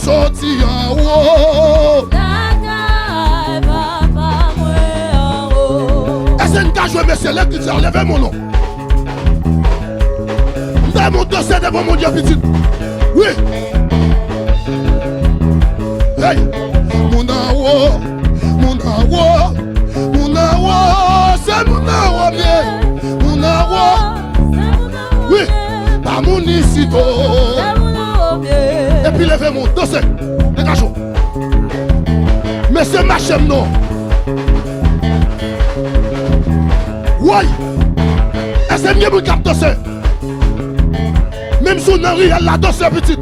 sorti en haut. Est-ce que je vais monsieur l'électricien, levez mon nom. Dans mon dossier devant mon Dieu petit. Oui. Hey. Mon haut, c'est mon haut bien. Mon haut. Oui. Pas mon ici. Et puis levez mon dossier. Dégageons. Mais c'est ma chaîne non. Oui. Est-ce que mieux pour cap dossier? Même si on a rien là dossier petit.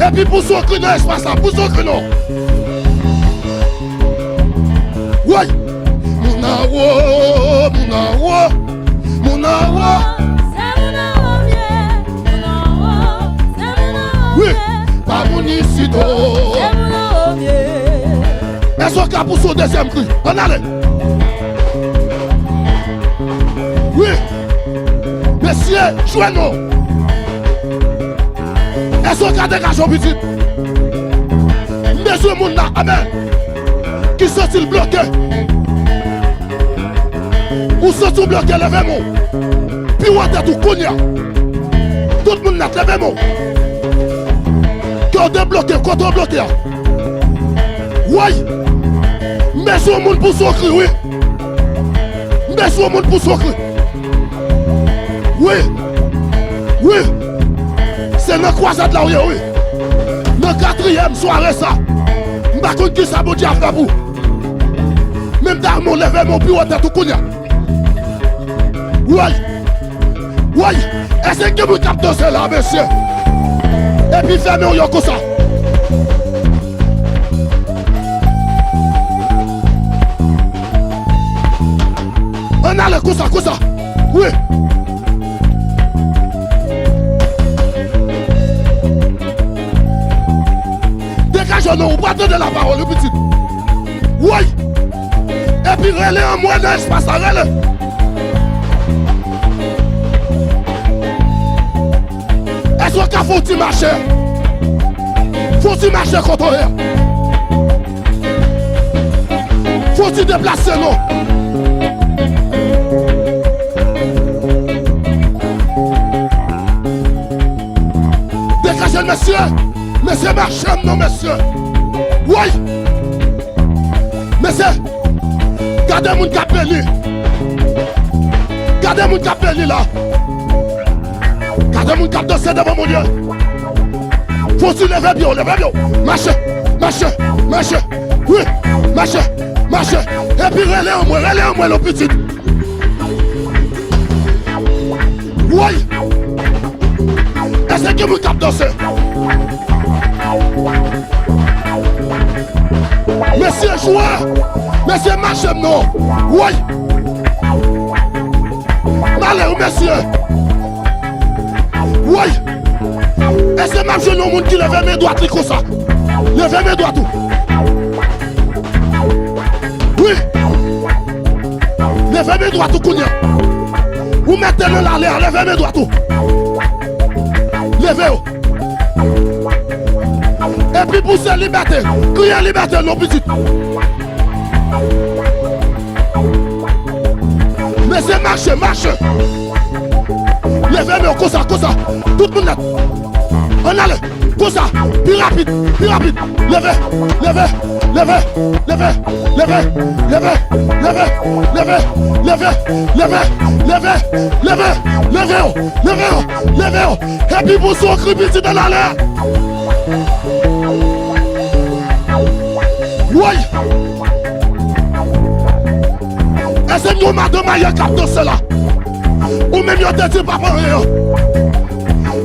Et puis pour son créneau, espace là, pour son créneau. Oui. Mon awo, mon awo, mon awo. Oui, pas mon ici. Est-ce qu'on a pour son deuxième cri? On allait. Oui. Messieurs, jouez-nous. Est-ce qu'on a dégagé au petit? Messieurs, mon là, amen. Qui sont-ils bloqués? Où sont-ils bloqués? Levez-moi. Puis on a tout connu. Tout le monde n'a pas levez-moi. Quand on est bloqué, quand on est bloqué. Oui. Messieurs, mon pour son cri, oui. Messieurs, mon pour son cri. Oui. Oui. C'est notre croisade là, oui. Notre quatrième soirée, ça. Je ne sais pas qui ça va dire à vous. Même dans mon levé, mon bureau de tout connaît. Oui. Oui. Est-ce que vous captez cela, monsieur? Et puis fermez comme ça. On a le coup ça. Oui. Dégagez-nous, pas donner la parole, le petit. Oui. Et puis relais en moins d'espace à relais. Est-ce qu'il faut marcher? Faut-il marcher contre eux? Faut-il déplacer nous? Dégagez, monsieur. Monsieur, marchez, non, monsieur. Oui. Monsieur, gardez mon capelli. Gardez mon capelli là. Gardez mon cap de c'est devant mon Dieu. Faut-il lever bien, Marchez. Oui, marchez. Et puis relais en moi, le petit. Oui. Est-ce que vous cap de c'est? Monsieur joueur, monsieur marchez, non. Oui. Malheur, monsieur. Oui. Et c'est même jeune monde qui lève mes doigts comme ça. Lève mes doigts tout. Oui. Lève mes doigts tout, Kounia. Vous mettez-le là, lève mes doigts tout. Levez-vous. Et puis pour cette liberté, criez liberté, non petite. Mais c'est marche. Levez-moi comme ça. Tout le monde net. On allait, comme ça, plus rapide. Levez. Et puis pour son cri petit dans l'air. Oui. Est-ce que nous madame a capté cela? Ou même y'a te dit papa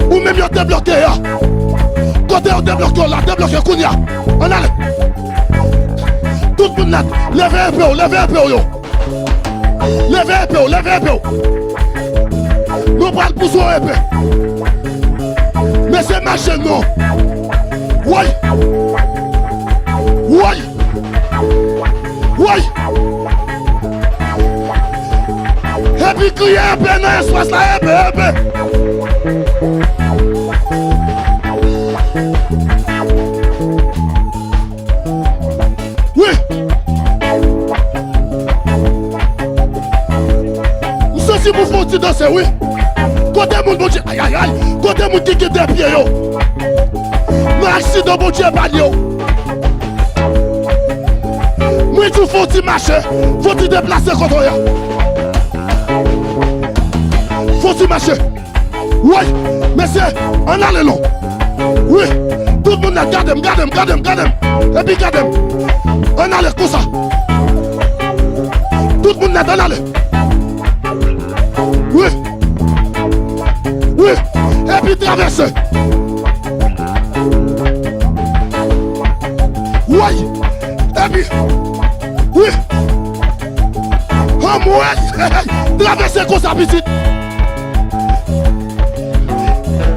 ou même y'a te bloqué. Côté on débloqué là, débloqué Kounia. On allait. Tout le monde net. Levez un peu. Levez un peu. Nous prenons pour son épée. Mais c'est ma chaîne non. Oui. Et puis crier un peu dans l'espace là, épée. Oui. Si vous faites danser, oui. Côté mon bon Dieu, aïe aïe aïe. Côté mon qui est des pieds, yo. Merci de bon Dieu, pas yo. Moi, tu faut marcher. Faut te déplacer quand on y a. Faut marcher. Oui, mais c'est en allant long. Oui, tout le monde a gardé, et puis gardé. On allait comme ça. Tout le monde a dans l'aller. Oui. Oui. Et puis traverser. Oui. Et puis. Oui. Oh moi. Traverser comme ça, petite.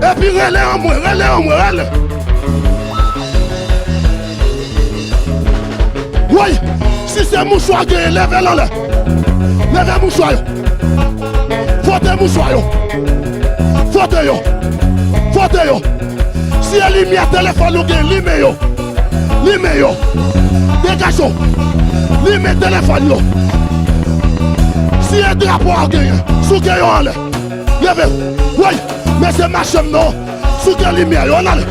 Et puis relais en moi, relais. Oui. Si c'est mouchoir qui est levé là. Levez mouchoir. Fote mouchoir yo. Fote yo. Fote yo. Si elle est mis à téléphone ou bien lime yo. Lime yo. Dégagez. Lime téléphone yo. Si elle drapeau a gagné, sous que yo en l'air. Levez. Oui. Mais c'est ma chambre non. Sous que lumière yo en l'air.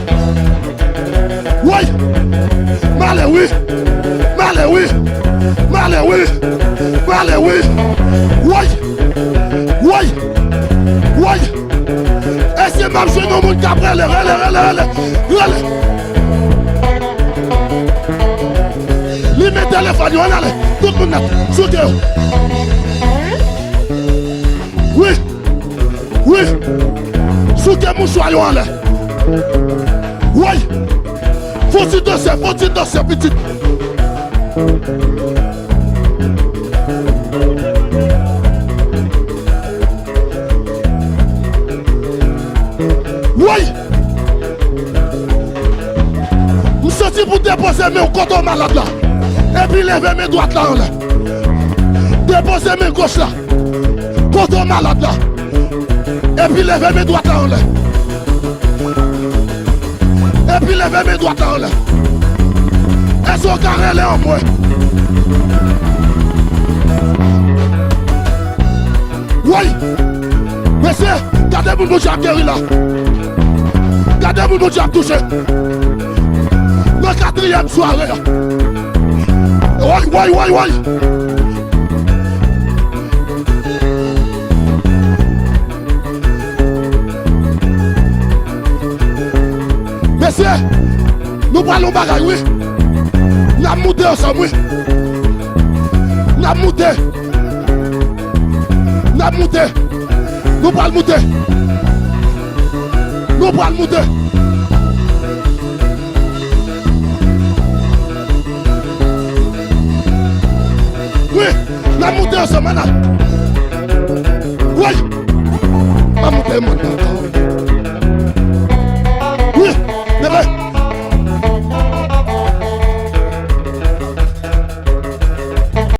Oui. Malé oui. Malé oui. Malé oui. Malé oui. Oui. Oui, oui. Et c'est même jeune au monde qui a relais. Lui met téléphone, on allait. Tout le monde a sauté. Oui, oui. Sauté mon choix, on allait. Oui. Faut-il danser, petite. Oui. Je suis sorti pour déposer mes côtés malades là. Et puis lever mes droites là en l'air. Déposer mes gauches là. Côté malade là. Et puis lever mes droites là en l'air. Et puis lever mes droites là en l'air. Elles sont carrées là en moi. Oui. Mais c'est, gardez mon Dieu à guérir là. Gardez mon Dieu à toucher. La quatrième soirée. Oui. Messieurs, nous parlons bagaille, oui. Nous avons monté ensemble, oui. Nous avons monté. Nous parlons monter. Nous parlons monter. Oui, nous avons monté ensemble maintenant.